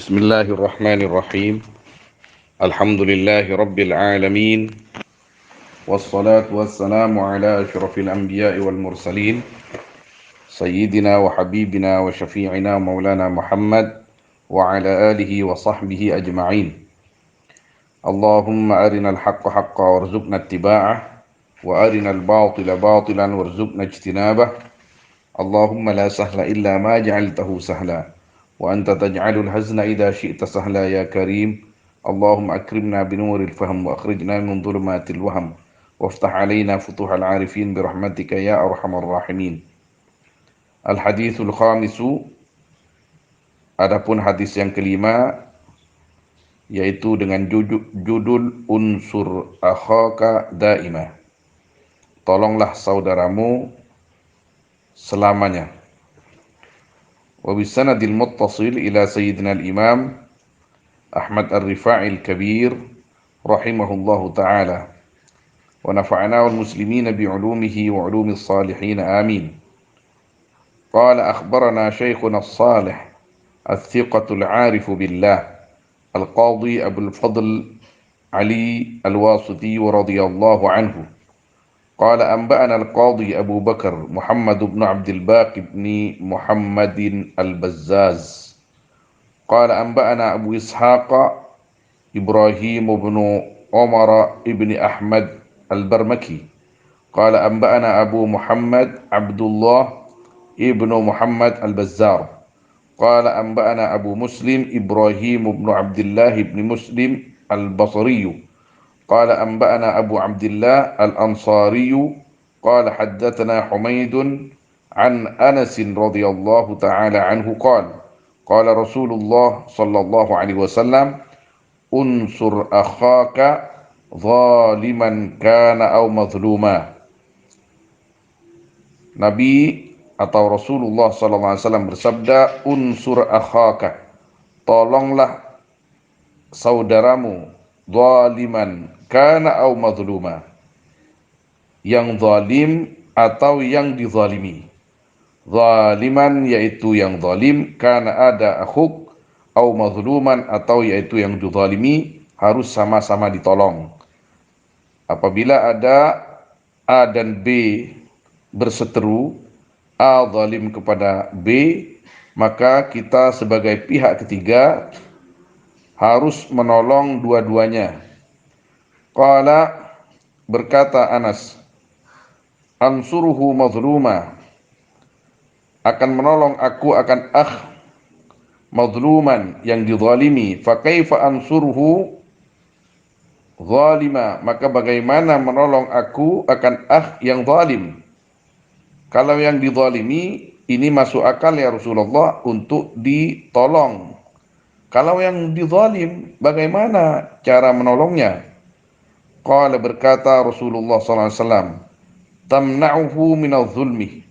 Bismillahirrahmanirrahim. Alhamdulillahi rabbil alamin. Wassalatu wassalamu ala asyrafil anbiya'i wal mursalin sayyidina wa habibina wa syafi'ina maulana Muhammad wa ala alihi wa sahbihi ajma'in. Allahumma arinal haqqa haqqa warzuqna ittiba'ah wa arinal batila batilan warzuqna ijtinabah. Allahumma la sahla illa ma ja'altahu sahla wa anta taj'alul hazna idha syi'ta sahla ya karim. Allahumma akrimna binuril fahm wa akhrijna min dhulumatil wahm waftah alaina futuhal arifin birahmatika ya arhamar rahimin. Al hadithul khamisu, adapun hadis yang kelima, yaitu dengan judul unsur akhaka daimah, tolonglah saudaramu selamanya. Wa bisanadil muttasil ila sayyidina al-imam Ahmad ar-Rifa'i al-Kabir rahimahullahu ta'ala wa nafa'ana wal muslimina bi'ulumihi wa 'ulumis salihin amin. Qala akhbarana shaykhuna as-salih al-thiqatul 'arifu billah al-qadhi Abul Fadl Ali al-Wasiti wa radiyallahu anhu. قال أنبأنا القاضي أبو بكر محمد بن عبد الباقي بن محمد البزاز قال أنبأنا أبو إسحاق إبراهيم بن عمر بن أحمد البرمكي قال أنبأنا أبو محمد عبد الله بن محمد البزار قال أنبأنا أبو مسلم إبراهيم بن عبد الله بن مسلم البصري قال أنبأنا أبو عبد الله الأنصاري قال حدثنا حميد عن أنس رضي الله تعالى عنه قال قال رسول الله صلى الله عليه وسلم انصر أخاك ظالما كان أو مظلوما. Nabi atau Rasulullah sallallahu alaihi wasallam bersabda, unsur akhaka, tolonglah saudaramu, zaliman kana au mazluma, yang zalim atau yang dizalimi. Zaliman yaitu yang zalim, kana ada akhuk, au mazluman atau yaitu yang dizalimi, harus sama-sama ditolong. Apabila ada A dan B berseteru, A zalim kepada B, maka kita sebagai pihak ketiga harus menolong dua-duanya. Qala, berkata Anas, ansuruhu mazluma, akan menolong aku akan mazluman yang dizalimi. Fa kaifa ansuruhu zalima, maka bagaimana menolong aku akan yang zalim? Kalau yang dizalimi ini masuk akal ya Rasulullah untuk ditolong. Kalau yang dizalim, bagaimana cara menolongnya? Qala, berkata Rasulullah SAW, tamna'uhu minadh zulmi,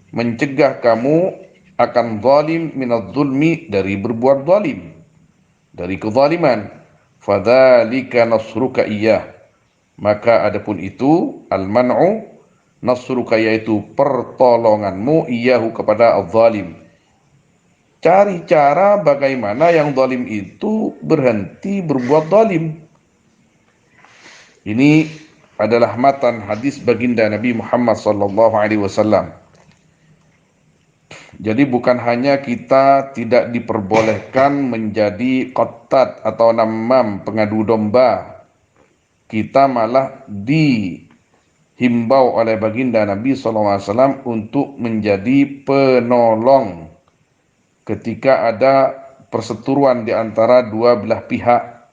mencegah kamu akan zalim, minadh zulmi, dari berbuat zalim, dari kezaliman. Fadzalika nasruka iyyah, maka adapun itu al-man'u, nasruka yaitu pertolonganmu, iyyahu kepada az-zalim. Cari cara bagaimana yang zalim itu berhenti berbuat zalim. Ini adalah matan hadis baginda Nabi Muhammad sallallahu alaihi wasallam. Jadi bukan hanya kita tidak diperbolehkan menjadi qattat atau namam, pengadu domba. Kita malah dihimbau oleh baginda Nabi sallallahu alaihi wasallam untuk menjadi penolong ketika ada perseteruan di antara dua belah pihak.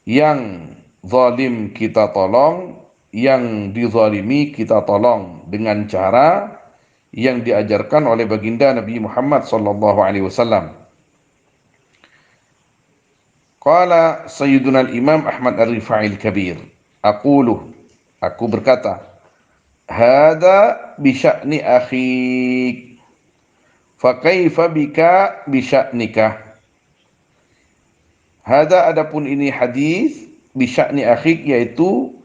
Yang zalim kita tolong, yang dizalimi kita tolong dengan cara yang diajarkan oleh baginda Nabi Muhammad sallallahu alaihi wasallam. Qala Sayyiduna al-Imam Ahmad ar-Rifa'i al-Kabir, aku berkata, hada bi sya'ni akhik, fa kaifa bika bi sya'nika. Hada, adapun ini hadis, bisya'ni akhik, yaitu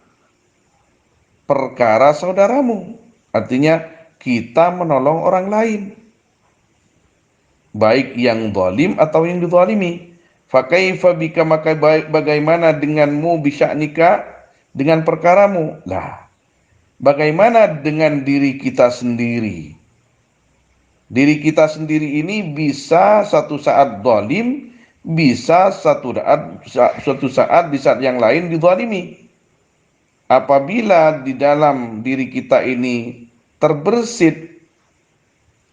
perkara saudaramu. Artinya kita menolong orang lain. baik yang zalim atau yang dizalimi. Fakaifa bika, maka bagaimana denganmu, bisya'nika, dengan perkaramu. Lah, bagaimana dengan diri kita sendiri? Diri kita sendiri ini bisa satu saat zalim, bisa suatu saat di saat yang lain dizalimi. Apabila di dalam diri kita ini terbersit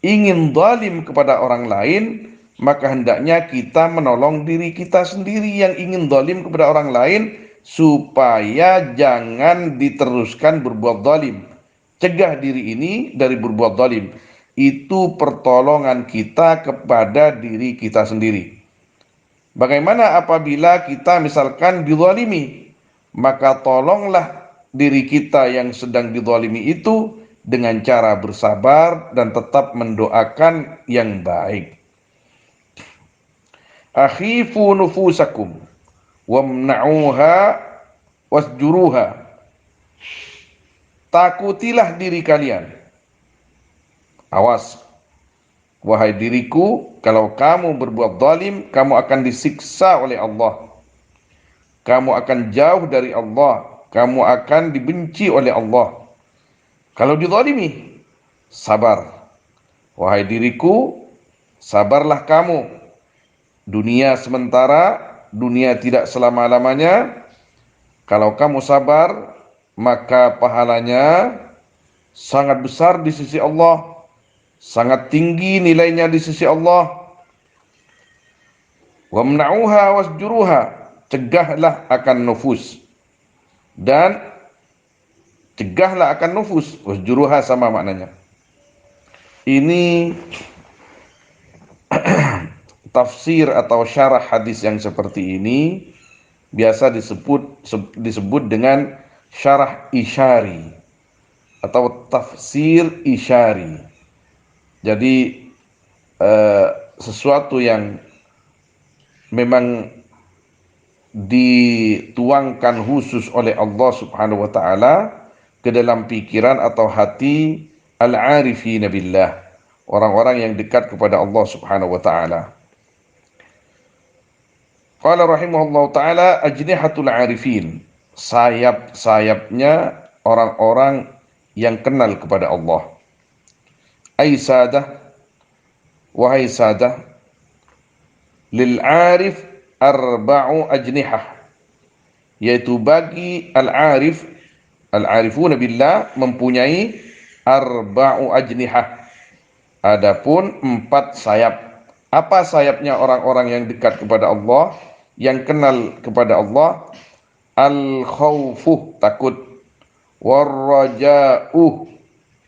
ingin zalim kepada orang lain, maka hendaknya kita menolong diri kita sendiri yang ingin zalim kepada orang lain supaya jangan diteruskan berbuat zalim. Cegah diri ini dari berbuat zalim. Itu pertolongan kita kepada diri kita sendiri. Bagaimana apabila kita misalkan dizalimi? Maka tolonglah diri kita yang sedang dizalimi itu dengan cara bersabar dan tetap mendoakan yang baik. Akhifu nufusakum wamna'uha wasjuruha. Takutilah diri kalian. Awas, wahai diriku, kalau kamu berbuat zalim, kamu akan disiksa oleh Allah. Kamu akan jauh dari Allah. Kamu akan dibenci oleh Allah. Kalau dizalimi, sabar. Wahai diriku, sabarlah kamu. Dunia sementara, dunia tidak selama-lamanya. Kalau kamu sabar, maka pahalanya sangat besar di sisi Allah. Sangat tinggi nilainya di sisi Allah. Wamna'uha wasjuruha. Cegahlah akan nufus. Dan cegahlah akan nufus. Wasjuruha sama maknanya. Ini tafsir atau syarah hadis yang seperti ini biasa disebut dengan syarah isyari atau tafsir isyari. Jadi sesuatu yang memang dituangkan khusus oleh Allah Subhanahu wa taala ke dalam pikiran atau hati al-arifina billah, orang-orang yang dekat kepada Allah Subhanahu wa taala. Qala rahimahullahu taala ajnihatul arifin, sayap-sayapnya orang-orang yang kenal kepada Allah. Ay sadah, wahai sadah, lil arif arba'u ajnihah, yaitu bagi al-arif, al-arifuna billah mempunyai arba'u ajnihah, adapun 4 sayap. Apa sayapnya orang-orang yang dekat kepada Allah, yang kenal kepada Allah? Al-khawfuh, takut, war-raja'uh,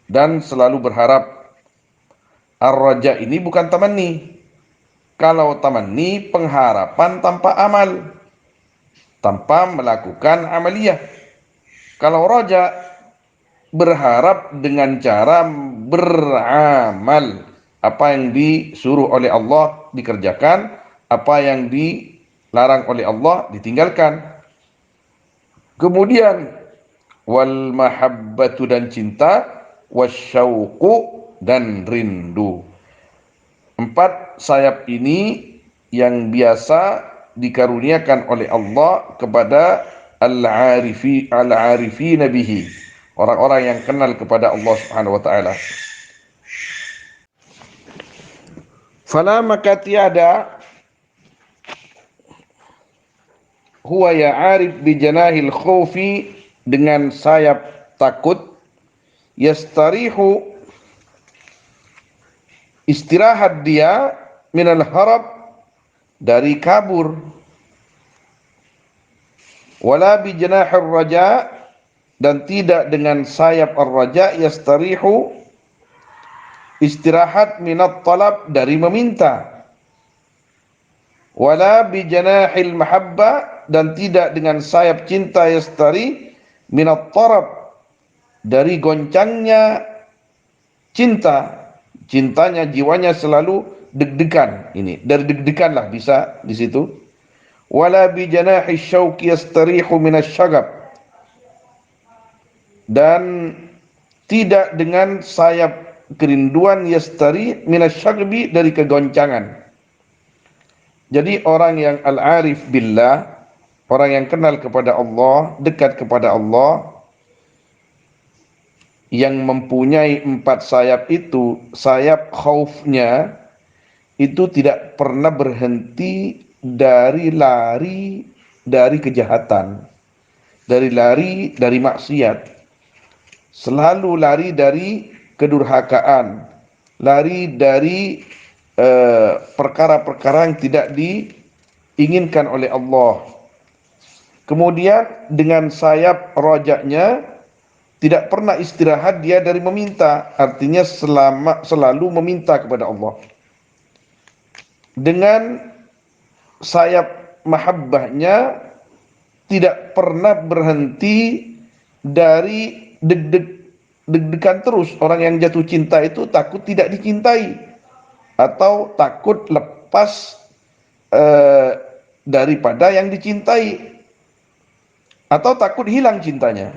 dan selalu berharap. Ar-raja ini bukan tamanni. Kalau tamanni, pengharapan tanpa amal, tanpa melakukan amaliyah. Kalau raja, berharap dengan cara beramal. Apa yang disuruh oleh Allah dikerjakan, apa yang dilarang oleh Allah ditinggalkan. Kemudian wal mahabbatu, dan cinta, wasyauqu, dan rindu. 4 sayap ini yang biasa dikaruniakan oleh Allah kepada al-arifina bihi, orang-orang yang kenal kepada Allah Subhanahu wa taala. Fala, maka tiada, huwa ya arif bi janahil khawfi, dengan sayap takut, yastarihu, istirahat dia, minal harab, dari kabur, wala bi janahir raja, dan tidak dengan sayap ar-raja, yastarihu, istirahat, minat talab, dari meminta, wala bi janahil mahabba, dan tidak dengan sayap cinta, yastari, minat tarab, dari goncangnya cinta. Cintanya, jiwanya selalu deg-degan. Ini dari deg-degan lah bisa di situ. Wala bi janahi syauqi yastarihu minasyagab, dan tidak dengan sayap kerinduan yastari minasyagbi, dari kegoncangan. Jadi orang yang al-arif billah, orang yang kenal kepada Allah, dekat kepada Allah, yang mempunyai 4 sayap itu, sayap khaufnya itu tidak pernah berhenti dari lari dari kejahatan, dari lari dari maksiat, selalu lari dari kedurhakaan, lari dari perkara-perkara yang tidak diinginkan oleh Allah. Kemudian dengan sayap rojaknya tidak pernah istirahat dia dari meminta, artinya selalu meminta kepada Allah. Dengan sayap mahabbahnya tidak pernah berhenti dari deg-degan terus. Orang yang jatuh cinta itu takut tidak dicintai, atau takut lepas daripada yang dicintai, atau takut hilang cintanya.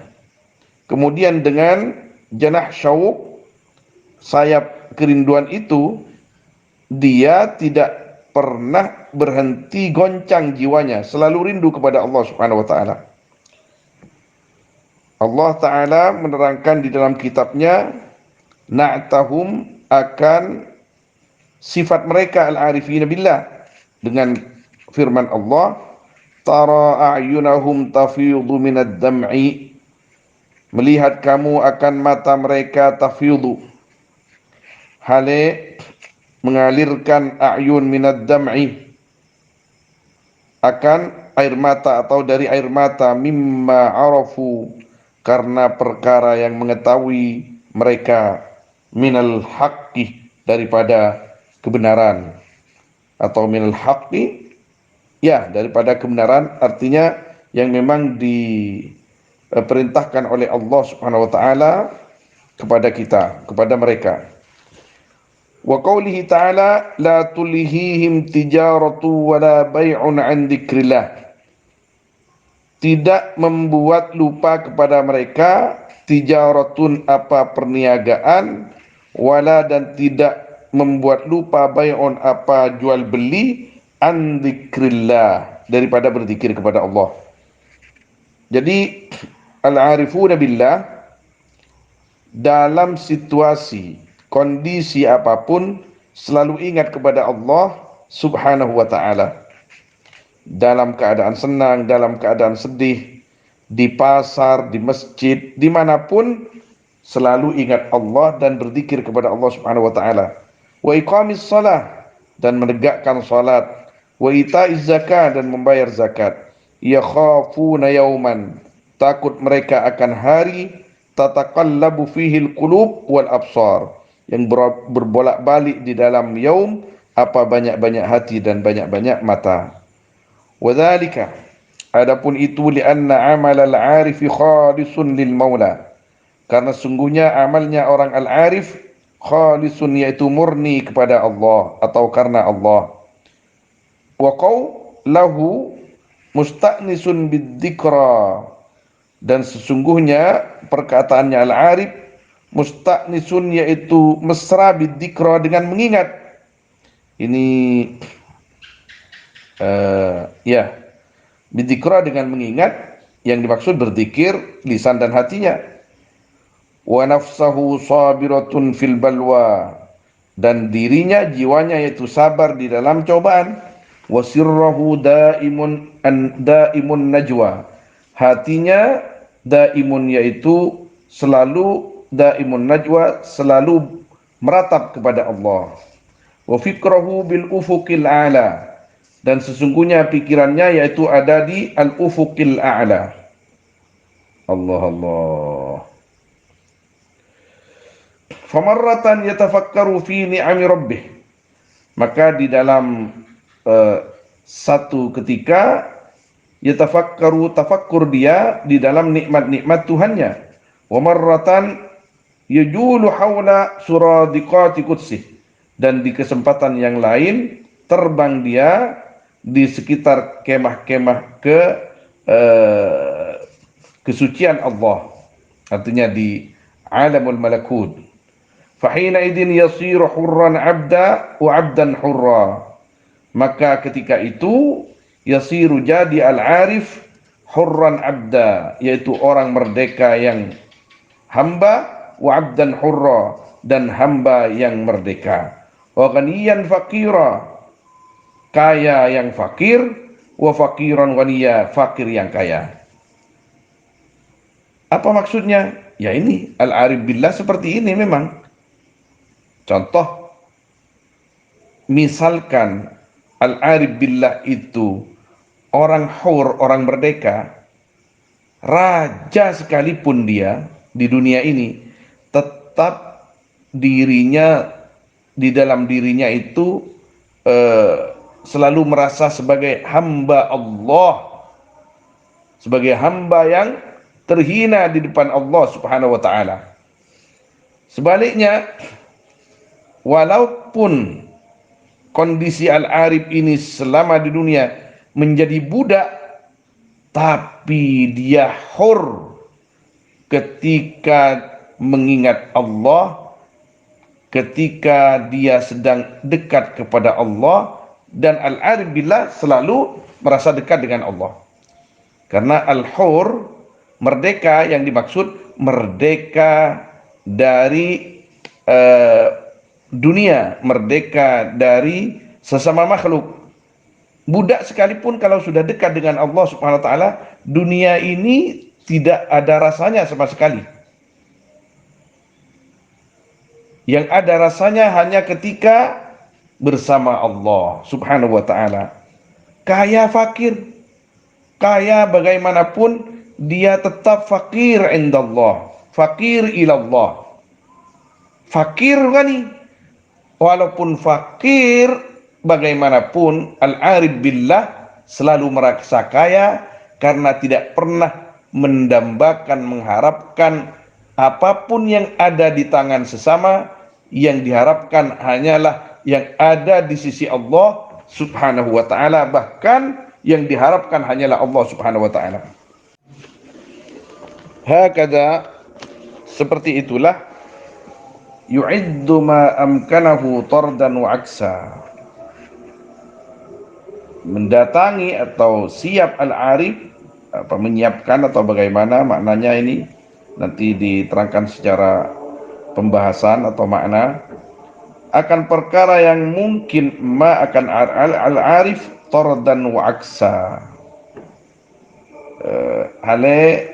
Kemudian dengan janah syauq, sayap kerinduan itu, dia tidak pernah berhenti goncang jiwanya, selalu rindu kepada Allah Subhanahu wa taala. Allah taala menerangkan di dalam kitabnya na'tahum, akan sifat mereka al-arifin billah, dengan firman Allah, tara a'yunahum tafidhu minad dam'i, melihat kamu akan mata mereka tafidhu, hale mengalirkan, a'yun minad dam'i, akan air mata atau dari air mata, mimma arafu, karena perkara yang mengetahui mereka, minal haqqi, daripada kebenaran, atau minal haqqi, ya, daripada kebenaran, artinya yang memang diperintahkan oleh Allah Subhanahu wa taala kepada kita, kepada mereka. Wa qawlihi ta'ala la tulhihim tijaratu wala bay'un an dzikrillah, tidak membuat lupa kepada mereka, tijaratun, apa perniagaan, wala, dan tidak membuat lupa, bay'un, apa jual beli, an dzikrillah, daripada berzikir kepada Allah. Jadi al-arifuna billah dalam situasi, kondisi apapun selalu ingat kepada Allah Subhanahu wa taala. Dalam keadaan senang, dalam keadaan sedih, di pasar, di masjid, dimanapun selalu ingat Allah dan berzikir kepada Allah Subhanahu wa taala. Wa iqamis shalah, dan menegakkan salat, wa ita'iz zakat, dan membayar zakat. Yakhafuna yauman, takut mereka akan hari, tataqallabu fihi al-qulub wal absar, yang berbolak-balik di dalam yaum, apa banyak-banyak hati dan banyak-banyak mata. Wadzalika, adapun itu, lianna amal al-arif khalisun lil maula, karena sungguhnya amalnya orang al-arif khalisun, yaitu murni kepada Allah atau karena Allah. Wa qawlahu musta'nisun bidzikra, dan sesungguhnya perkataannya al-arif musta'nisun, yaitu mesra, bidzikra, dengan mengingat. Ini ya, bidzikra, dengan mengingat, yang dimaksud berzikir lisan dan hatinya. Wa nafsahu sabiratun fil balwa, dan dirinya, jiwanya, yaitu sabar di dalam cobaan. Wa sirruhu daimun najwa, hatinya daimun, yaitu selalu daimun najwa, selalu meratap kepada Allah. Wa fikrahu bil ufuqil a'la, dan sesungguhnya pikirannya yaitu ada di al-ufuqil a'la. Allah Allah. Famarratan yatafakkaru fi ni'ami rabbih, maka di dalam satu ketika yatafakkaru, tafakkur dia di dalam nikmat-nikmat Tuhannya. Wa marratan yajulu haula suradiqati qudsih, dan di kesempatan yang lain terbang dia di sekitar kemah-kemah kesucian Allah, artinya di alamul malakut. Fahina idin yasiru hurran abda wa abdan hurra. Maka ketika itu yasiru jadi al-arif hurran abda, yaitu orang merdeka yang hamba, wa abdan hurra, dan hamba yang merdeka. Wa ghaniyan faqira, kaya yang fakir, wa faqiran ghaniya, fakir yang kaya. Apa maksudnya? Ya ini al-arif billah seperti ini memang. Contoh, misalkan al-arif billah itu orang hur, orang merdeka, raja sekalipun dia di dunia ini, tetap dirinya, di dalam dirinya itu selalu merasa sebagai hamba Allah, sebagai hamba yang terhina di depan Allah Subhanahu wa taala. Sebaliknya, walaupun kondisi al-arif ini selama di dunia menjadi budak, tapi dia hur ketika mengingat Allah, ketika dia sedang dekat kepada Allah, dan al-arif billah selalu merasa dekat dengan Allah. Karena al-hur, merdeka, yang dimaksud merdeka dari dunia, merdeka dari sesama makhluk. Budak sekalipun kalau sudah dekat dengan Allah Subhanahu wa taala, dunia ini tidak ada rasanya sama sekali. Yang ada rasanya hanya ketika bersama Allah Subhanahu wa taala. Kaya fakir, kaya bagaimanapun dia tetap fakir indallah, fakir ilallah. Fakir ghani, walaupun fakir bagaimanapun, al-arif billah selalu merasa kaya karena tidak pernah mendambakan, mengharapkan apapun yang ada di tangan sesama. Yang diharapkan hanyalah yang ada di sisi Allah Subhanahu wa taala, bahkan yang diharapkan hanyalah Allah Subhanahu wa taala. Hakadha, seperti itulah, yu'iddu ma amkanahu tardan wa aksa, mendatangi atau siap al-arif, menyiapkan atau bagaimana maknanya ini nanti diterangkan secara pembahasan atau makna, akan perkara yang mungkin ma akan al-arif tardan wa aksa, hale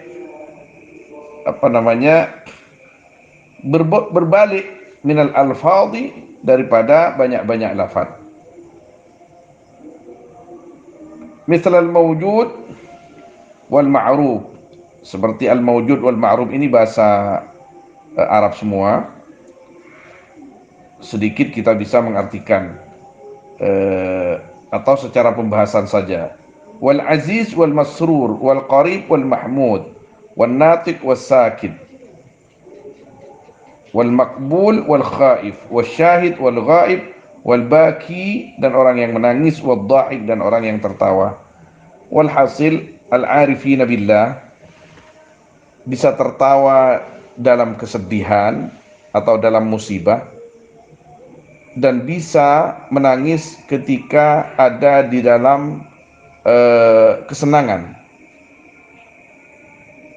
berbalik minal alfadhi, daripada banyak-banyak lafaz. Misal al-mawjud wal ma'ruf, seperti al-mawjud wal ma'ruf ini bahasa Arab semua. Sedikit kita bisa mengartikan atau secara pembahasan saja. Wal aziz wal masrur wal qarib wal mahmud wal natiq was sakit wal maqbul wal khaif wal syahid wal ghaib wal baki, dan orang yang menangis, wal dhahik, dan orang yang tertawa. Wal hasil, al arifina billah bisa tertawa dalam kesedihan atau dalam musibah, dan bisa menangis ketika ada di dalam kesenangan.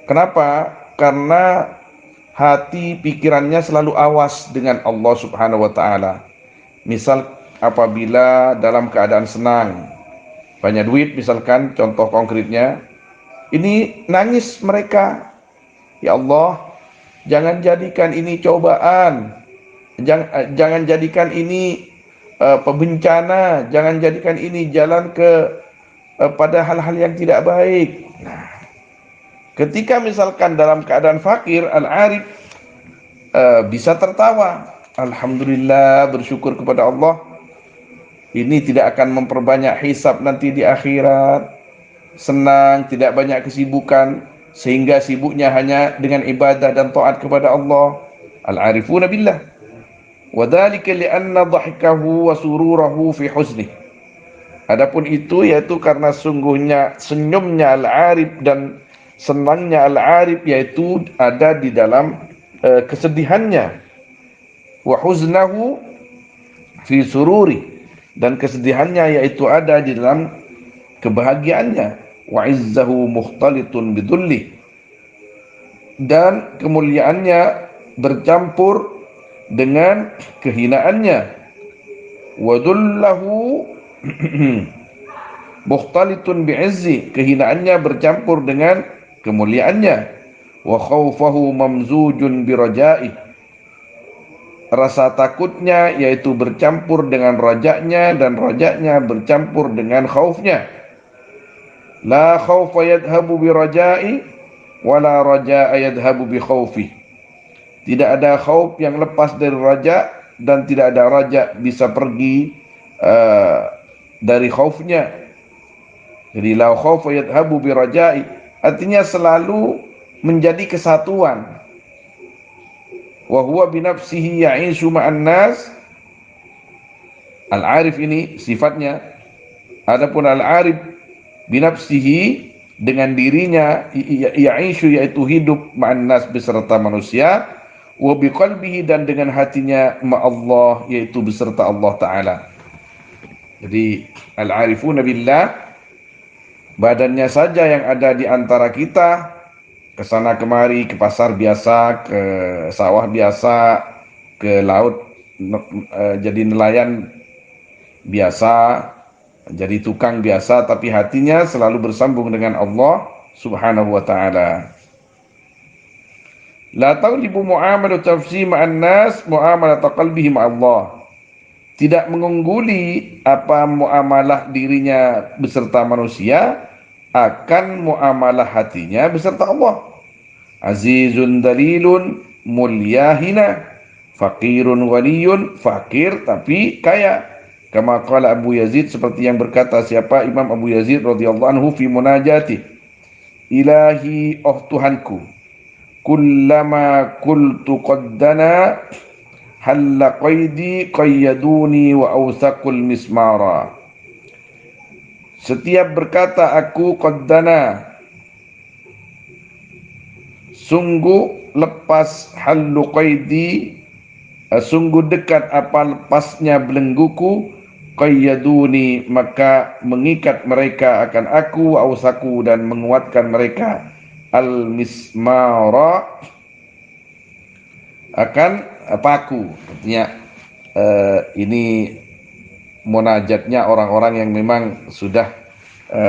Kenapa? Karena hati pikirannya selalu awas dengan Allah Subhanahu wa taala. Misal apabila dalam keadaan senang, banyak duit misalkan, contoh konkretnya, ini nangis mereka, ya Allah, jangan jadikan ini cobaan, jangan jadikan ini pembencana, jangan jadikan ini jalan pada hal-hal yang tidak baik. Nah, ketika misalkan dalam keadaan fakir, al-arif bisa tertawa, alhamdulillah, bersyukur kepada Allah, ini tidak akan memperbanyak hisab nanti di akhirat, senang, tidak banyak kesibukan, sehingga sibuknya hanya dengan ibadah dan taat kepada Allah. Al-arifuna billah. Wadhalika li'anna dhahikahu wa sururahu fi huznih. Adapun itu yaitu karena sungguhnya senyumnya al-arif dan senangnya al-arif yaitu ada di dalam kesedihannya. wa huznahu fi sururi, dan kesedihannya yaitu ada di dalam kebahagiaannya, wa izzahu mukhtalitun bidulli, dan kemuliaannya bercampur dengan kehinaannya, wa dullahu mukhtalitun bi'izzi, kehinaannya bercampur dengan kemuliaannya, wa khawfahu mamzujun biraja'i, rasa takutnya yaitu bercampur dengan rajaknya, dan rajaknya bercampur dengan khaufnya. La khawfa yadhabu biraja'i wala raja'a yadhabu bi khawfi, tidak ada khauf yang lepas dari raja, dan tidak ada raja bisa pergi dari khaufnya. Jadi la khawfa yadhabu bi raja'i artinya selalu menjadi kesatuan. Wa huwa bi nafsihi ya'ishu ma'an nas. Al-arif ini sifatnya. Adapun al-arif bi nafsihi, dengan dirinya, ya'ishu yaitu hidup, ma'an nas beserta manusia, wa bi qalbihi dan dengan hatinya, ma'allah yaitu beserta Allah Ta'ala. Jadi al-arifuna billah, badannya saja yang ada di antara kita, kesana kemari, ke pasar biasa, ke sawah biasa, ke laut jadi nelayan biasa, jadi tukang biasa, tapi hatinya selalu bersambung dengan Allah Subhanahu wa ta'ala. La taulibu mu'amalat tafsi ma'an nas mu'amalat qalbihi ma'allah, tidak mengungguli apa muamalah dirinya beserta manusia akan muamalah hatinya beserta Allah. Azizun dalilun, mulia hina, fakirun waliyun, fakir tapi kaya. Kama qala Abu Yazid, seperti yang berkata siapa? Imam Abu Yazid radhiyallahu anhu fi munajati, ilahi, oh Tuhanku, kullama qultu qaddana halla qaidi qayyaduni wa awsaqul mismara, setiap berkata aku qaddana, sungguh lepas, hallu qaidi, sungguh dekat apa lepasnya belengguku, qayyaduni maka mengikat mereka akan aku, awsaku dan menguatkan mereka, al mismara akan paku. Artinya ini munajatnya orang-orang yang memang sudah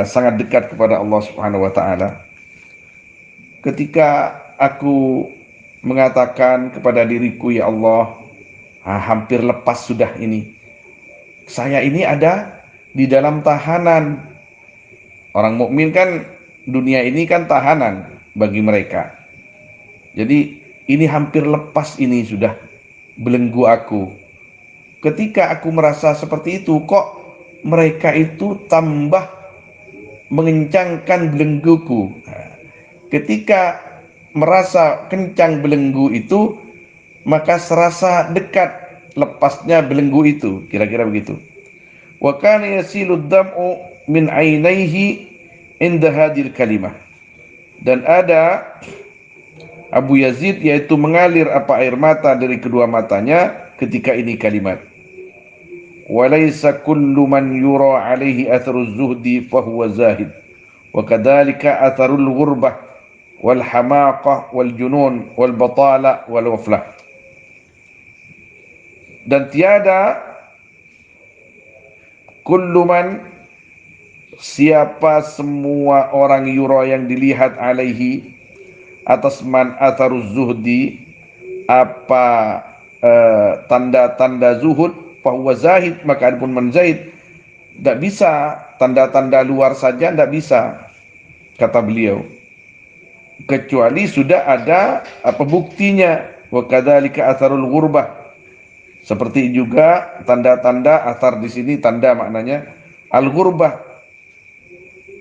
sangat dekat kepada Allah Subhanahu wa ta'ala. Ketika aku mengatakan kepada diriku, ya Allah, hampir lepas sudah ini, saya ini ada di dalam tahanan. Orang mukmin kan, dunia ini kan tahanan bagi mereka. Jadi ini hampir lepas ini sudah belenggu aku. Ketika aku merasa seperti itu, kok mereka itu tambah mengencangkan belengguku. Ketika merasa kencang belenggu itu, maka serasa dekat lepasnya belenggu itu. Kira-kira begitu. Wa kana yasilud dam'u min 'ainaihi inda hadhil kalimah. Dan ada Abu Yazid yaitu mengalir apa air mata dari kedua matanya ketika ini kalimat. Walaysa kullu man yura alaihi atharuz zuhdi fahuwa zahid, wa kadzalika atharul ghurbah wal hamaqah wal junun wal batala wal waflah. Dan tiada kullu man, siapa semua orang, yura yang dilihat, alaihi atas man atharuz zuhdi apa tanda-tanda zuhud, fahuwa zahid maka adapun man zahid, tidak bisa tanda-tanda luar saja, tidak bisa, kata beliau, kecuali sudah ada apa buktinya. Wa kadzalika atharul ghurbah, seperti juga tanda-tanda, athar di sini tanda maknanya al ghurbah,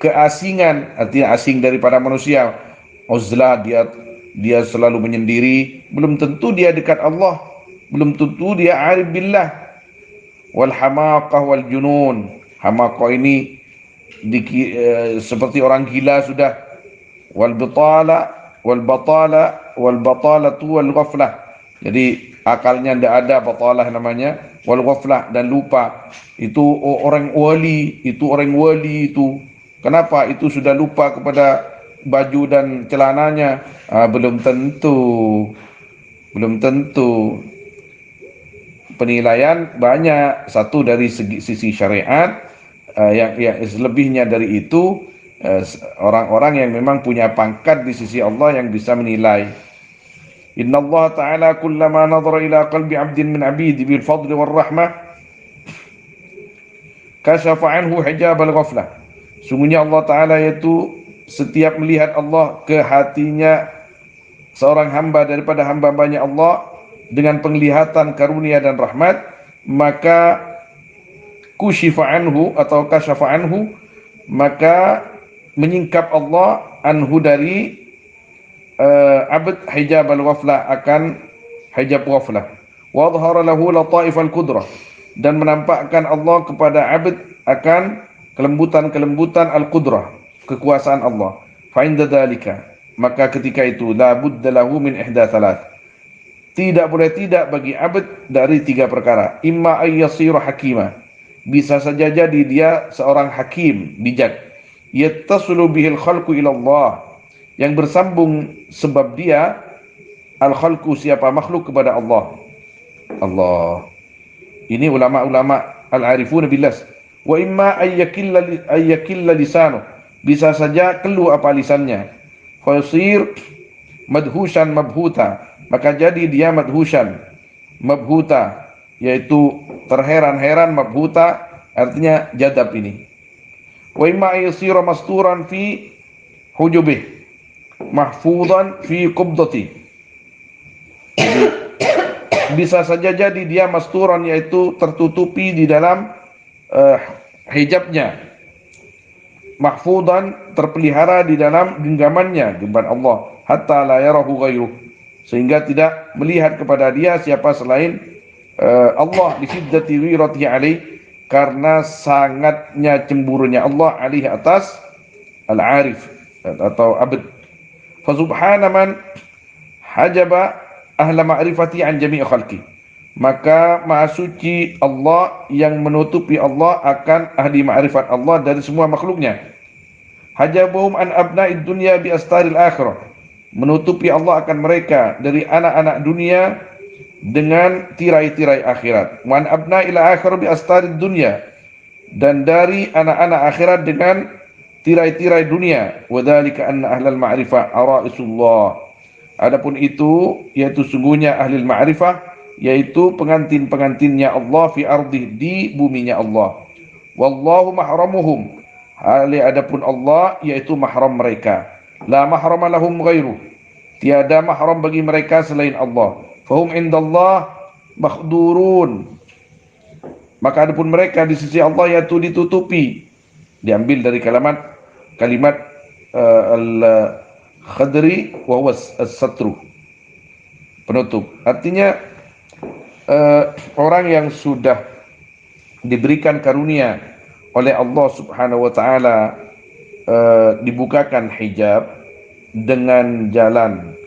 keasingan, artinya asing daripada manusia. Uzlah, dia selalu menyendiri, belum tentu dia dekat Allah, belum tentu dia arif billah. Wal hamaqah wal junun, hamaqah ini seperti orang gila sudah. Wal batala wal batala wal batalatu wal ghaflah, jadi akalnya tidak ada, batalah namanya, wal ghaflah, dan lupa. Itu orang wali, itu kenapa itu sudah lupa kepada baju dan celananya? Belum tentu, belum tentu. Penilaian banyak, satu dari sisi syariat, yang selebihnya dari itu orang-orang yang memang punya pangkat di sisi Allah yang bisa menilai. Inna Allah Ta'ala kullama nadhara ila qalbi abdin min abidi bil fadli wal rahmah kashafa anhu hijab al ghaflah. Sungguhnya Allah Ta'ala yaitu setiap melihat Allah ke hatinya seorang hamba daripada hamba-hambanya Allah dengan penglihatan karunia dan rahmat, maka kushifa anhu atau kashafa anhu, maka menyingkap Allah anhu dari abd hijab al-ghaflah, akan hijab ghaflah. Wa adhara lahu lataif al-qudrah, dan menampakkan Allah kepada abd akan kelembutan-kelembutan al-qudrah, kekuasaan Allah. Fa inda dzalika, maka ketika itu la budda lahu min ihda thalath, tidak boleh tidak bagi abd dari tiga perkara. Imma ayyasira hakima, bisa saja jadi dia seorang hakim, bijak. Yattasulu bihil khalqu ila Allah, yang bersambung sebab dia al-khalqu, siapa makhluk, kepada Allah. Allah. Ini ulama-ulama al-arifun billah. Wa imma ayyakilla lisanu, bisa saja keluh apa lisannya. Fa yasir madhushan mabhuta, maka jadi dia madhushan mabhuta, yaitu terheran-heran. Mabhuta artinya jadab ini. Wa imma yasira masturan fi hujubih mahfudhan fi qubdati, bisa saja jadi dia masturan, yaitu tertutupi di dalam hijabnya. Mahfudhan, terpelihara di dalam genggamannya, genggaman Allah. Hatta la yarahu ghairuh, sehingga tidak melihat kepada dia siapa selain Allah. Li shiddati ghiratihi alaih, karena sangatnya cemburunya Allah alaihi, atas al-arif atau abd. Fa subhana man hajaba ahla ma'rifati an jami' khalqi, maka maha suci Allah yang menutupi Allah akan ahli ma'rifat Allah dari semua makhluknya. Hajabahum an abna'id dunya bi astaril akhirah, menutupi Allah akan mereka dari anak-anak dunia dengan tirai-tirai akhirat. Wan abna ila akhir bi astarid dunya, dan dari anak-anak akhirat dengan tirai-tirai dunia. Wadzalika anna ahlal ma'rifah araisullah, adapun itu yaitu sungguhnya ahli ma'rifah, yaitu pengantin-pengantinnya Allah, fi ardih, di buminya Allah. Wallahu mahramuhum, hali adapun Allah yaitu mahram mereka. La mahrama lahum ghairu, tiada mahram bagi mereka selain Allah. Fahum indallah makhdurun, maka adapun mereka di sisi Allah yaitu ditutupi. Diambil dari kalimat al-khadri wa huwa as-satru, penutup. Artinya orang yang sudah diberikan karunia oleh Allah Subhanahu wa taala, dibukakan hijab dengan jalan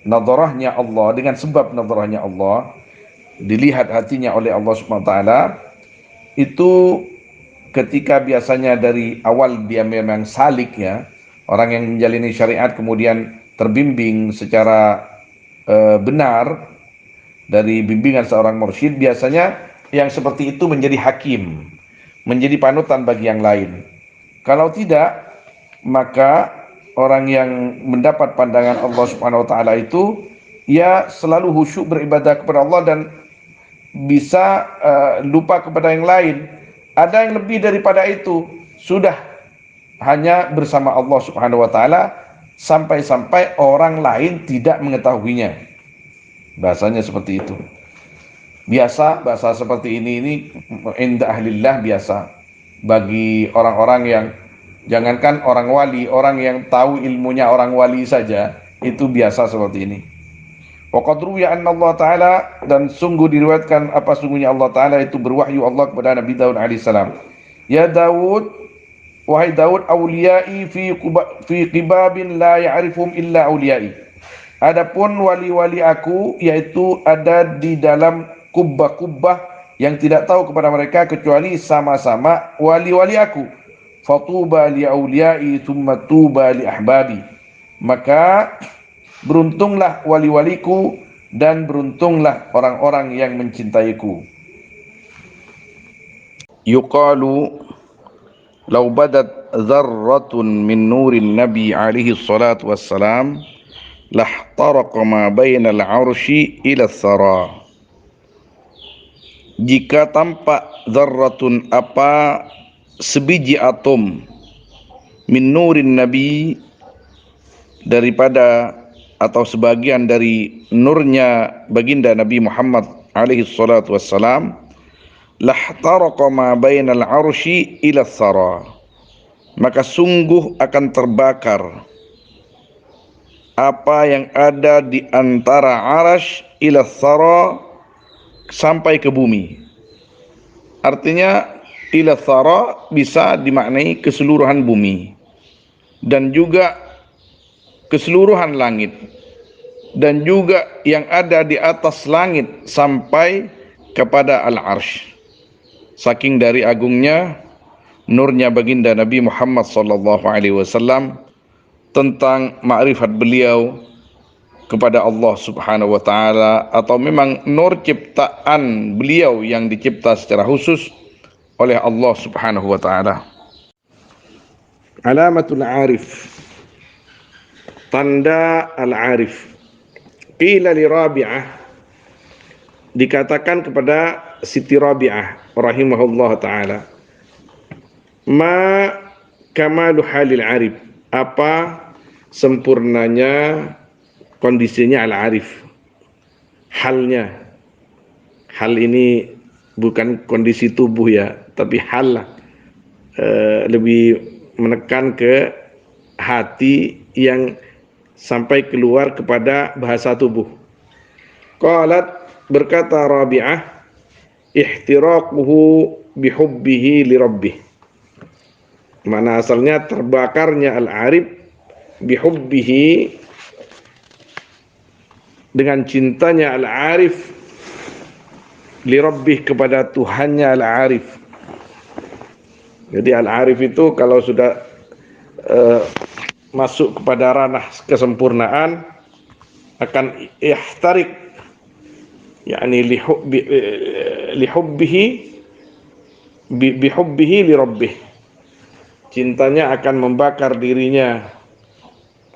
nadarahnya Allah, dengan sebab nadarahnya Allah, dilihat hatinya oleh Allah Subhanahu wa taala, itu ketika biasanya dari awal dia memang salik, ya, orang yang menjalani syariat kemudian terbimbing secara benar dari bimbingan seorang mursyid, biasanya yang seperti itu menjadi hakim, menjadi panutan bagi yang lain. Kalau tidak, maka orang yang mendapat pandangan Allah Subhanahu wa taala itu, ia selalu khusyuk beribadah kepada Allah dan bisa lupa kepada yang lain. Ada yang lebih daripada itu, sudah hanya bersama Allah Subhanahu wa taala sampai-sampai orang lain tidak mengetahuinya. Bahasanya seperti itu. Biasa, bahasa seperti ini inda ahlillah biasa bagi orang-orang yang, jangankan orang wali, orang yang tahu ilmunya orang wali saja itu biasa seperti ini. Wa qad ruwiya anna Allah taala, dan sungguh diriwayatkan apa sungguhnya Allah taala itu berwahyu Allah kepada Nabi Daud alaihissalam. Ya Daud, wahai Daud, awliyai fi qibabin la ya'rifum illa awliyai, Adapun wali-wali aku yaitu ada di dalam kubbah-kubbah yang tidak tahu kepada mereka kecuali sama-sama wali-wali aku. Fatuba li auliyai thumma tuba li ahbabi. Maka beruntunglah wali-waliku dan beruntunglah orang-orang yang mencintaiku. Yuqalu law badat dzarratun min nurin nabi alaihi salatu wassalam lahtaraqa ma bainal arsy ila tsara. Jika tampak dzarratun apa sebiji atom min nurin nabi daripada atau sebagian dari nurnya baginda Nabi Muhammad alaihi salatu wassalam, lahtaraqa ma bainal arsy ila tsara, maka sungguh akan terbakar apa yang ada di antara arasy ila tsara sampai ke bumi. Artinya ila tsara bisa dimaknai keseluruhan bumi dan juga keseluruhan langit dan juga yang ada di atas langit sampai kepada al-arsy. Saking dari agungnya nurnya baginda Nabi Muhammad sallallahu alaihi wasallam, tentang makrifat beliau kepada Allah Subhanahu wa taala, atau memang nur ciptaan beliau yang dicipta secara khusus oleh Allah Subhanahu wa taala. Alamatul arif, tanda al-arif. Qila li Rabi'ah, dikatakan kepada Siti Rabi'ah rahimahullah taala, ma kamalu halil arif, apa sempurnanya kondisinya al-arif, halnya. Hal ini bukan kondisi tubuh ya, tapi hal lah, lebih menekan ke hati yang sampai keluar kepada bahasa tubuh. Qalat, berkata Rabi'ah, ihtiraquhu bihubbihi li rabbih. Mana asalnya terbakarnya al-arif bihubbihi, dengan cintanya al-arif, li rabbih, kepada Tuhannya al-arif. Jadi al-arif itu kalau sudah masuk kepada ranah kesempurnaan akan ihtarik, yakni lihubbihi bihubbihi li rabbih, cintanya akan membakar dirinya,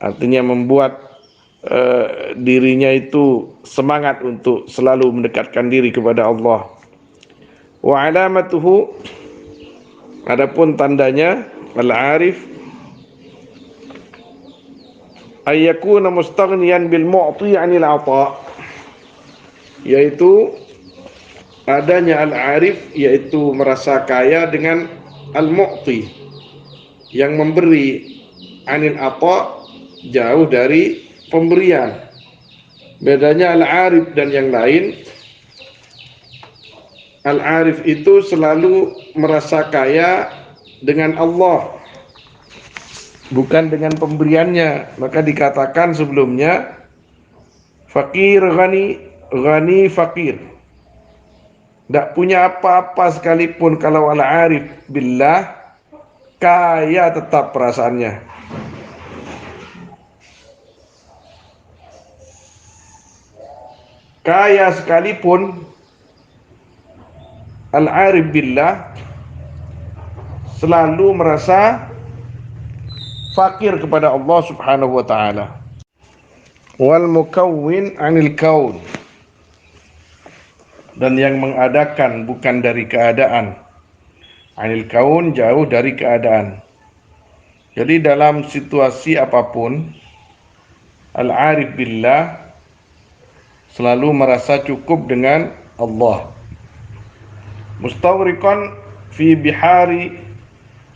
artinya membuat dirinya itu semangat untuk selalu mendekatkan diri kepada Allah. Wa alamatuhu, adapun tandanya al-arif, ayyakuna mustaghniyan bil mu'ti 'anil 'ata, yaitu adanya al-arif yaitu merasa kaya dengan al-mu'ti, yang memberi, 'anil 'ata, jauh dari pemberian. Bedanya al-arif dan yang lain, al-arif itu selalu merasa kaya dengan Allah, bukan dengan pemberiannya. Maka dikatakan sebelumnya fakir ghani, ghani fakir, tidak punya apa-apa sekalipun. Kalau al-arif billah, kaya tetap perasaannya. Kaya sekalipun al-arif billah selalu merasa fakir kepada Allah Subhanahu wa taala. Wal mukawwin 'anil kaun, dan yang mengadakan bukan dari keadaan. 'Anil kaun, jauh dari keadaan. Jadi dalam situasi apapun, al-arif billah selalu merasa cukup dengan Allah. Mustawriqan fi bihari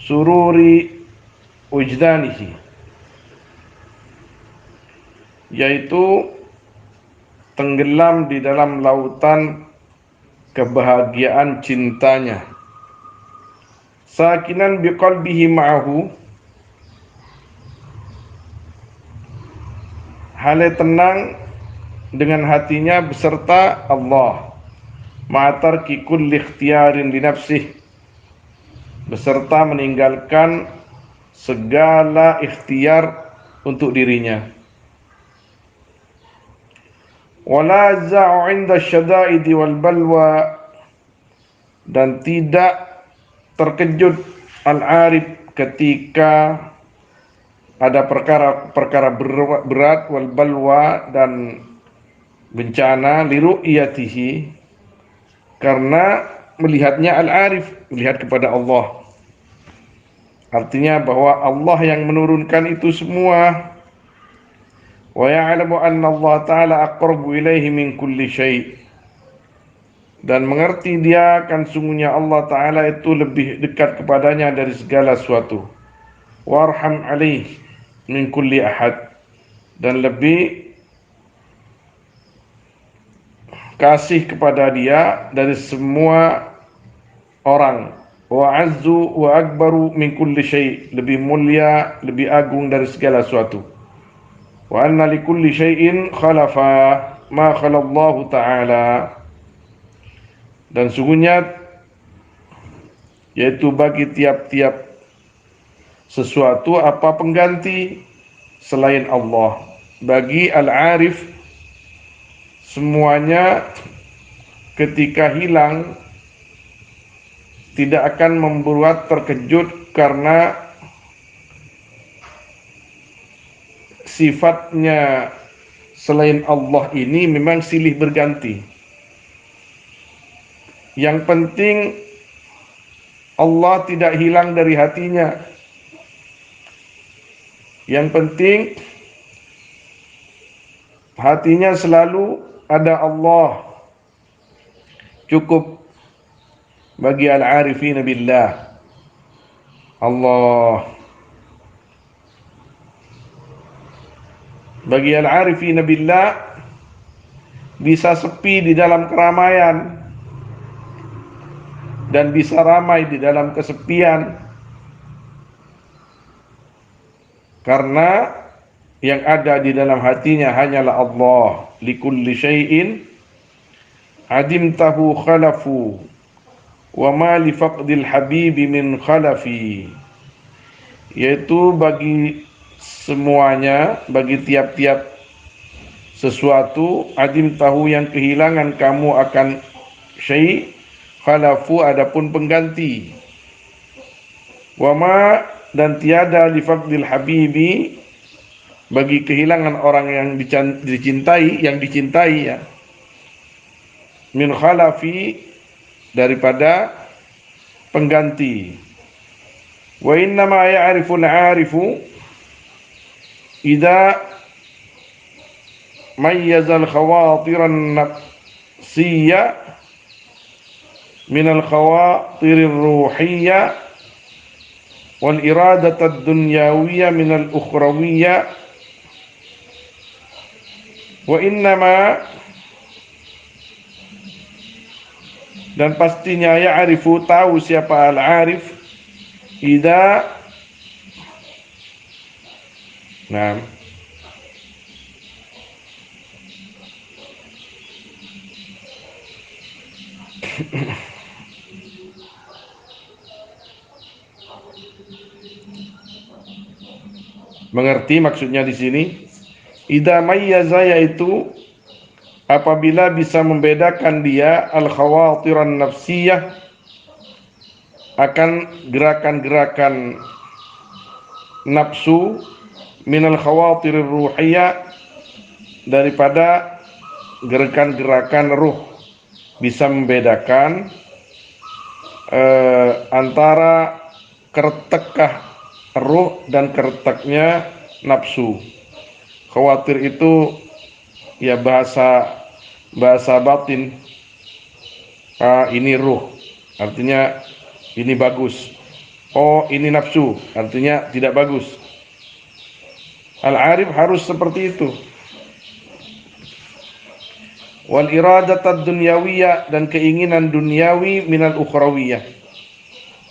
sururi wujdanihi, yaitu tenggelam di dalam lautan kebahagiaan cintanya. Sakinan biqalbihi ma'ahu, hale tenang dengan hatinya beserta Allah, ma'tarki kulli ikhtiyarin li nafsih, beserta meninggalkan segala ikhtiar untuk dirinya. Wala za'u 'inda syada'idi wal balwa, dan tidak terkejut al-arif ketika ada perkara-perkara berat wal balwa dan bencana, li ru'yatihi, karena melihatnya al-arif, melihat kepada Allah. Artinya bahwa Allah yang menurunkan itu semua. Wa ya'lamu anna Allah ta'ala aqrabu ilaihi min kulli syai', dan mengerti dia kan sungguhnya Allah Ta'ala itu lebih dekat kepadanya dari segala sesuatu. Warham alaih min kulli ahad, dan lebih kasih kepada dia dari semua orang. Wa azzu wa akbaru min kulli syai', lebih mulia, lebih agung dari segala sesuatu. Wa anna li kulli syai'in khalafa ma khalallahu ta'ala, dan sungguhnya yaitu bagi tiap-tiap sesuatu apa pengganti selain Allah. Bagi al-arif semuanya ketika hilang tidak akan membuat terkejut, karena sifatnya selain Allah ini memang silih berganti. Yang penting Allah tidak hilang dari hatinya. Yang penting hatinya selalu ada Allah. Cukup bagi al-arifin billah. Allah. Bagi al-arifin billah bisa sepi di dalam keramaian dan bisa ramai di dalam kesepian, karena yang ada di dalam hatinya hanyalah Allah. Likulli syai'in adimtahu khalafu wa ma li faqdil habibi min khalafi, yaitu bagi semuanya, bagi tiap-tiap sesuatu, adimtahu yang kehilangan kamu akan syai', khalafu adapun pengganti, wama dan tiada li faqdil habibi bagi kehilangan orang yang dicintai, ya, min khalafi daripada pengganti. Wa inna ma ya'rifu al-'arifu idza mayyaza al-khawatir an-nafsiyya min al-khawatir ar-ruhiyya wal iradat ad-dunyawiyya min al-ukhrawiyya. Wa innama, dan pastinya, ya'rifu tahu siapa al-arif, idza mengerti maksudnya di sini. Idza mayyaza, yaitu apabila bisa membedakan dia al-khawatiran nafsiyah, akan gerakan-gerakan nafsu, minal khawatirir ruhiyah daripada gerakan-gerakan ruh, bisa membedakan antara kertekah ruh dan kerteknya nafsu. Khawatir itu ya bahasa batin. Ini ruh, artinya ini bagus. Oh, ini nafsu, artinya tidak bagus. Al-arif harus seperti itu. Wal iradat ad-dunyawiyah, dan keinginan duniawi minal ukhrawiyah.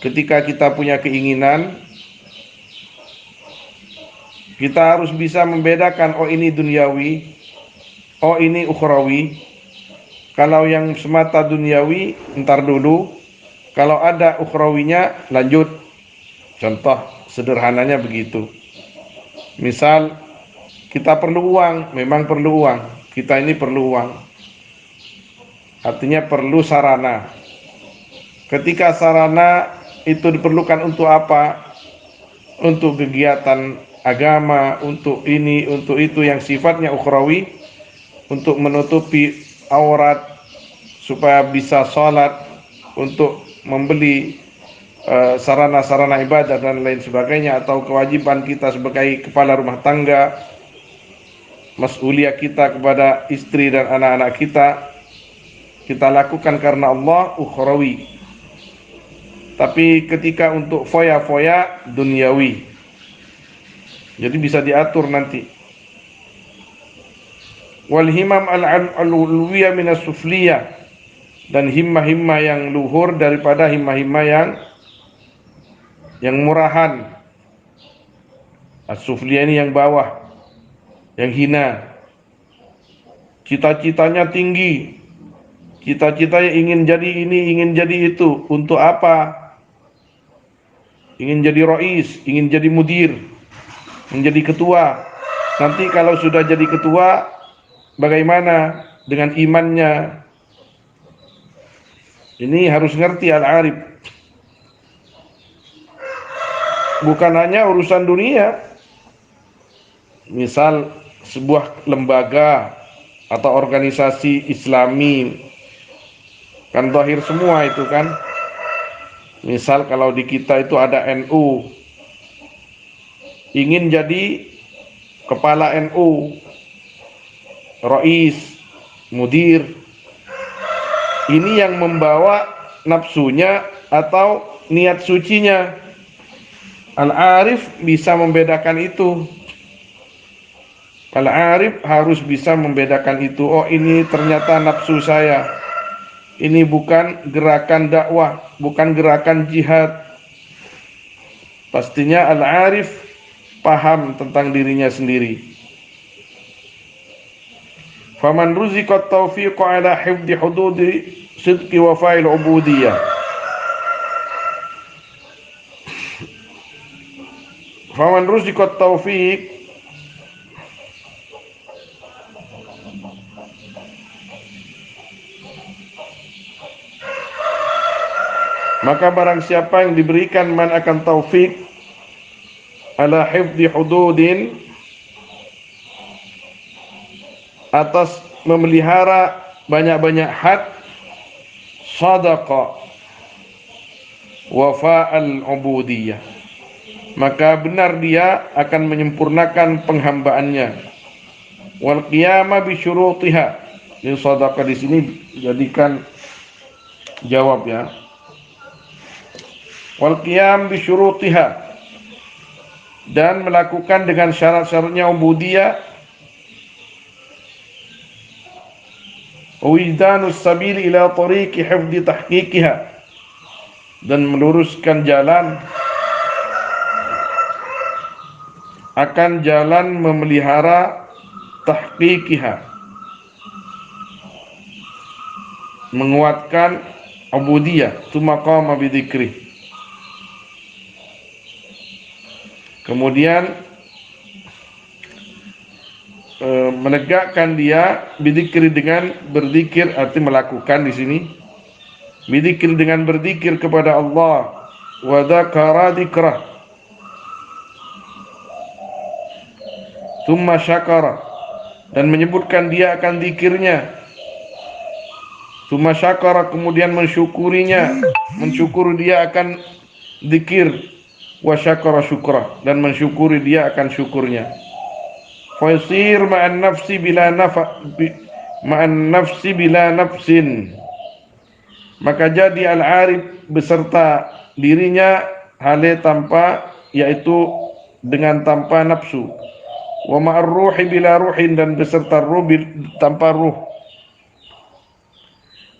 Ketika kita punya keinginan Kita harus bisa membedakan, oh ini duniawi, oh ini ukhrawi. Kalau yang semata duniawi, ntar dulu. Kalau ada ukhrawinya, lanjut. Contoh sederhananya begitu. Misal, kita perlu uang, memang perlu uang. Kita ini perlu uang. Artinya perlu sarana. Ketika sarana itu diperlukan untuk apa? Untuk kegiatan agama, untuk ini, untuk itu yang sifatnya ukhrawi, untuk menutupi aurat, supaya bisa sholat, untuk membeli sarana-sarana ibadah dan lain sebagainya, atau kewajiban kita sebagai kepala rumah tangga, mas'uliyah kita kepada istri dan anak-anak kita lakukan karena Allah, ukhrawi. Tapi ketika untuk foya-foya, duniawi. Jadi bisa diatur nanti. Wal himam al-ulwiyah minas sufliyah, dan himmah-himmah yang luhur daripada himmah-himmah yang murahan. As-sufliyah ini yang bawah, yang hina. Cita-citanya tinggi, cita-citanya ingin jadi ini, ingin jadi itu. Untuk apa? Ingin jadi rais, ingin jadi mudir, menjadi ketua. Nanti kalau sudah jadi ketua, bagaimana dengan imannya? Ini harus ngerti al-arif. Bukan hanya urusan dunia. Misal sebuah lembaga atau organisasi Islami, kan zahir semua itu kan. Misal kalau di kita itu ada NU, ingin jadi kepala NU, rais, mudir. Ini yang membawa nafsunya atau niat sucinya. Al-arif bisa membedakan itu. Al-arif harus bisa membedakan itu. Oh, ini ternyata nafsu saya. Ini bukan gerakan dakwah, bukan gerakan jihad. Pastinya al-arif paham tentang dirinya sendiri. Faman ruziqat taufiq ala hifdhi hududi sidqi wa fa'il ubudiyah. Faman ruziqat taufiq, maka barang siapa yang diberikan man akan taufik ala hifdhi hududin, atas memelihara banyak-banyak had, sadaqa wa fa'al ubudiyah, maka benar dia akan menyempurnakan penghambaannya. Wal qiyama bi syurutiha. Ini sadaqa di sini jadikan jawab ya. Wal qiyam bi syurutiha, dan melakukan dengan syarat-syaratnya ubudiyah. Wijdanus sabil ila tariqi hifdhi tahqiqiha, dan meluruskan jalan akan jalan memelihara tahqiqiha, menguatkan ubudiyah. Tsumma qama bi dzikri, kemudian menegakkan dia bidzikri, dengan berzikir, arti melakukan di sini bidzikri, dengan berzikir kepada Allah. Wa dzakara dzikrah, tsumma syakara, dan menyebutkan dia akan zikirnya. Tsumma syakara, kemudian mensyukurinya, mensyukuri dia akan zikir. Wa syakara syukrah, dan mensyukuri dia akan syukurnya. Fa yasir ma'an nafsi bila nafsin, maka jadi al-arif beserta dirinya hale tanpa, yaitu dengan tanpa nafsu. Wa ma'ar ruhi bila ruhin, dan beserta ruh tanpa ruh.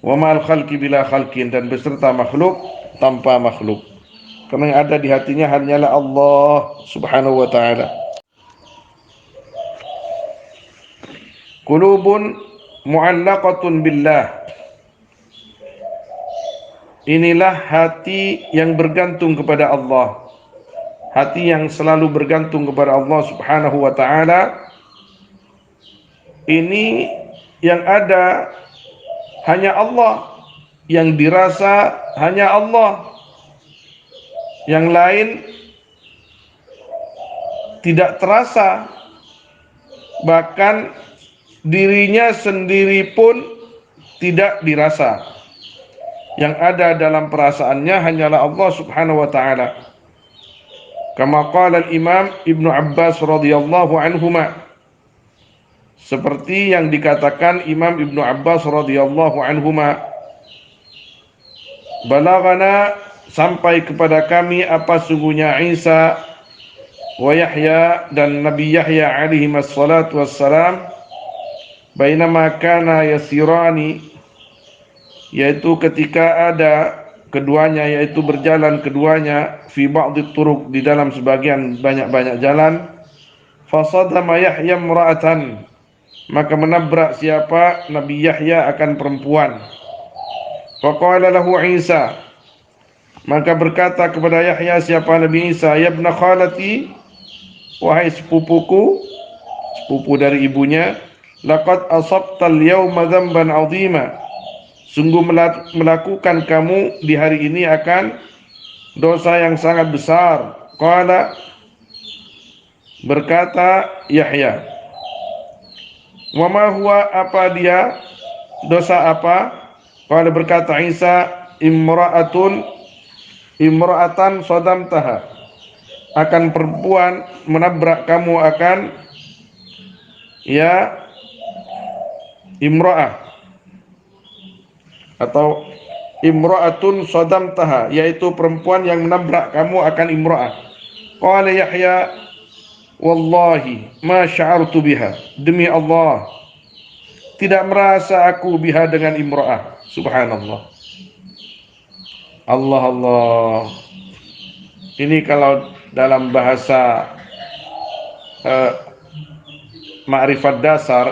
Wa ma'al khalqi bila khalqin, dan beserta makhluk tanpa makhluk. Karena yang ada di hatinya hanyalah Allah subhanahu wa ta'ala. Qulubun mu'allaqatun billah. Inilah hati yang bergantung kepada Allah. Hati yang selalu bergantung kepada Allah Subhanahu wa taala. Ini yang ada hanya Allah, yang dirasa hanya Allah. Yang lain tidak terasa, bahkan dirinya sendiri pun tidak dirasa. Yang ada dalam perasaannya hanyalah Allah Subhanahu wa taala. Kama qala al-Imam Ibnu Abbas radhiyallahu anhuma, seperti yang dikatakan Imam Ibnu Abbas radhiyallahu anhuma, balagana, sampai kepada kami apa sungguhnya Isa wa Yahya dan Nabi Yahya alaihi wassalatu wassalam, bainama kana yasirani, yaitu ketika ada keduanya, yaitu berjalan keduanya, fi ba'dhi turuq, di dalam sebagian banyak-banyak jalan, fasadama Yahya imra'atan, maka menabrak siapa Nabi Yahya akan perempuan. Faqala lahu Isa, maka berkata kepada Yahya siapa Nabi Isa, ya ibna khalati, wahai sepupuku, sepupu dari ibunya, laqad asabtal yawma dhanban 'azima, sungguh melakukan kamu di hari ini akan dosa yang sangat besar. Qala, berkata Yahya, wa ma huwa, apa dia, dosa apa? Qala, berkata Isa, imra'atan sadamtaha, akan perempuan menabrak kamu, akan ya imra'ah, atau imra'atun sadamtaha, yaitu perempuan yang menabrak kamu akan imra'ah. Qala Yahya, wallahi ma sya'artu biha, demi Allah tidak merasa aku biha dengan imra'ah. Subhanallah. Allah Allah. Ini kalau dalam bahasa ma'rifat dasar,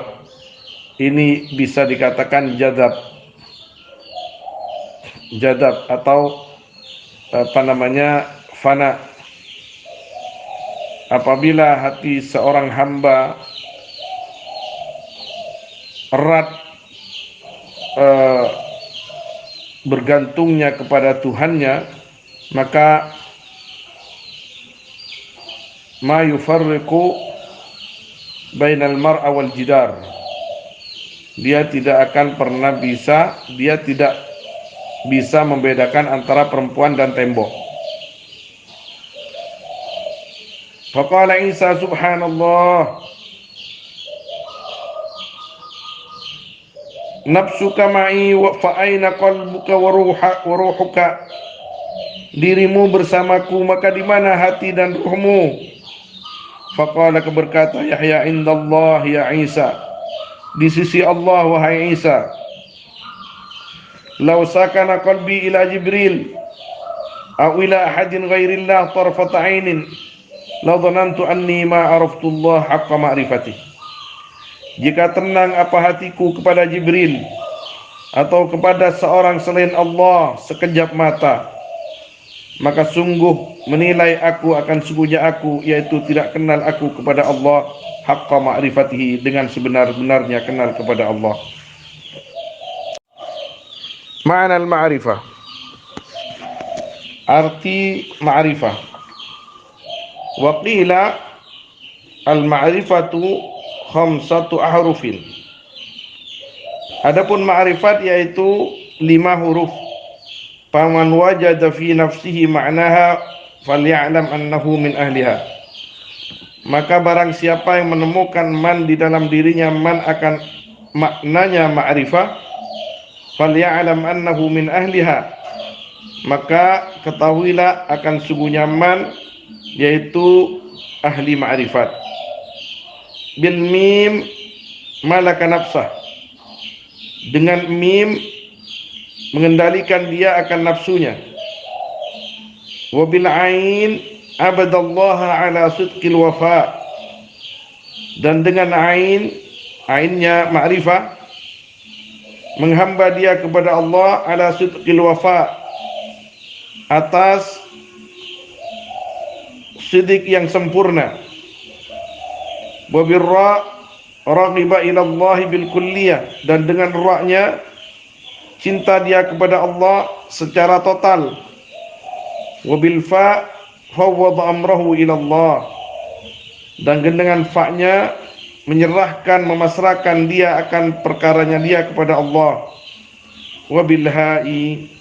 ini bisa dikatakan jadab atau apa namanya, fana. Apabila hati seorang hamba erat bergantungnya kepada Tuhannya, maka ma yufarriqu bainal mar'a wal jidar, dia tidak bisa membedakan antara perempuan dan tembok. Faqala Isa, subhanallah, nafsuka ma'i wa fa aina qalbuka wa ruhuka, dirimu bersamaku, maka di mana hati dan ruhmu? Faqala, berkata Yahya, indallah ya Isa, di sisi Allah wahai Isa. Law sakana qalbi ila Jibril aw ila ahadin ghairillah tarfat ainin la dhanantu anni ma araftullah haqqa ma'rifati. Jika tenang apa hatiku kepada Jibril atau kepada seorang selain Allah sekejap mata, maka sungguh menilai aku akan sungguhnya aku, yaitu tidak kenal aku kepada Allah haqqa ma'rifatihi, dengan sebenar-benarnya kenal kepada Allah. Ma'na al-ma'rifah, arti ma'rifah. Wa qila al-ma'rifatu khamsatu ahrufin. Adapun ma'rifat yaitu 5 huruf. Faman wajada fi nafsihi ma'naha falya'lam annahu min ahliha. Maka barang siapa yang menemukan man di dalam dirinya, man akan maknanya ma'rifah, falya'lam annahu min ahliha, maka ketahuilah akan sungguhnya man yaitu ahli ma'rifat. Bil mim malaka nafsah, dengan mim mengendalikan dia akan nafsunya. Wa bil ain abadallaha ala sidqil wafa, dan dengan ain Ainnya ma'rifah, menghamba dia kepada Allah ala sidqil wafa, atas sidik yang sempurna. Wa birra raghiba ila Allah bil kulliyah, dan dengan ra-nya cinta dia kepada Allah secara total. Wa bil fa fawwada amrahu ila Allah, dan dengan fa-nya menyerahkan, memasrahkan dia akan perkaranya dia kepada Allah. Wa bil ha'i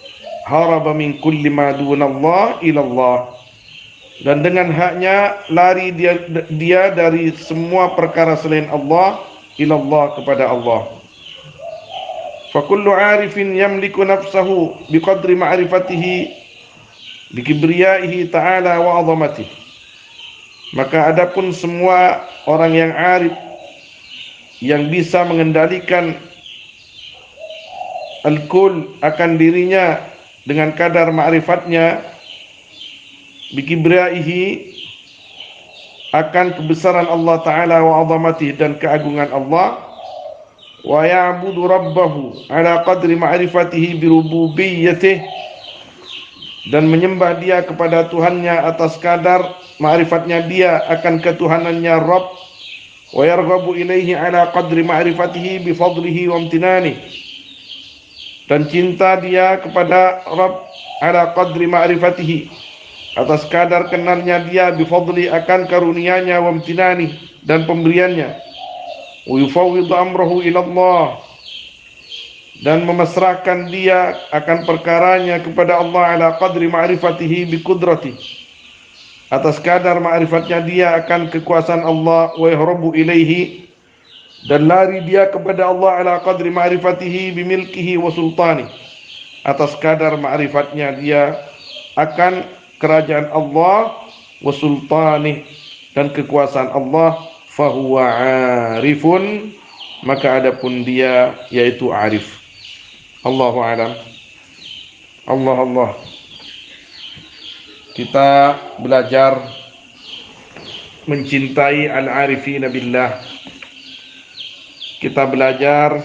haraba min kulli ma dunallah ila Allah, dan dengan haknya lari dia dari semua perkara selain Allah, ila Allah, kepada Allah. Fa kullu 'arifin yamliku nafsahu biqadri ma'rifatihi bikibriyaihi ta'ala wa 'azamatihi. Maka adapun semua orang yang arif, yang bisa mengendalikan al-kul akan dirinya dengan kadar ma'rifatnya, bikibriyaihi akan kebesaran Allah Ta'ala wa 'azamatihi, dan keagungan Allah, wa ya'budu rabbahu ala qadri ma'rifatihi birububiyyatihi, dan menyembah dia kepada Tuhannya atas kadar ma'rifatnya dia akan ketuhanannya Rabb, wa yarghabu ilaihi ala qadri ma'rifatihi bifadlihi wa amtinani, dan cinta dia kepada Rabb ala qadri ma'rifatihi atas kadar kenalnya dia bifadli akan karunianya wa amtinani, dan pemberiannya. Wa yufawwidu amrahu ila Allah, dan memasrahkan dia akan perkaranya kepada Allah ala qadri ma'rifatihi bi qudrati, atas kadar ma'rifatnya dia akan kekuasaan Allah. Wa yahrabu ilaihi, dan lari dia kepada Allah ala qadri ma'rifatihi bi milkihi wa sultani, atas kadar ma'rifatnya dia akan kerajaan Allah, wa sultani, dan kekuasaan Allah. Fahuwa arifun, maka adapun dia yaitu arif. Allahu a'lam. Allah. Kita belajar mencintai al-arifina billah. Kita belajar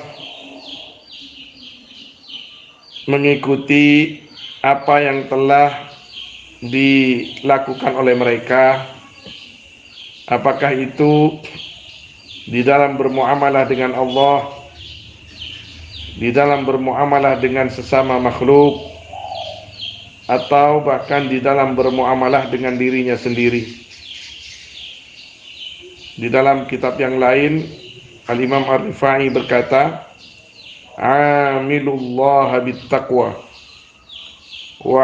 mengikuti apa yang telah dilakukan oleh mereka, apakah itu di dalam bermuamalah dengan Allah, di dalam bermuamalah dengan sesama makhluk, atau bahkan di dalam bermuamalah dengan dirinya sendiri. Di dalam kitab yang lain, Al-Imam Ar-Rifai berkata, "Amilullaha bittaqwa wa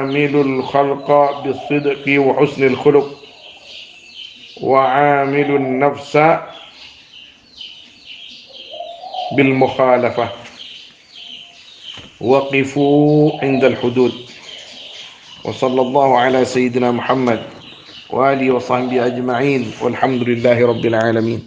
amilul khalqa bisidqi wa husnil khuluq wa amilun nafsa bil mukhalafah waqifu indal hudud." Wa sallallahu ala sayyidina Muhammad wa alihi wa sahbihi ajma'in walhamdulillahi rabbil alamin.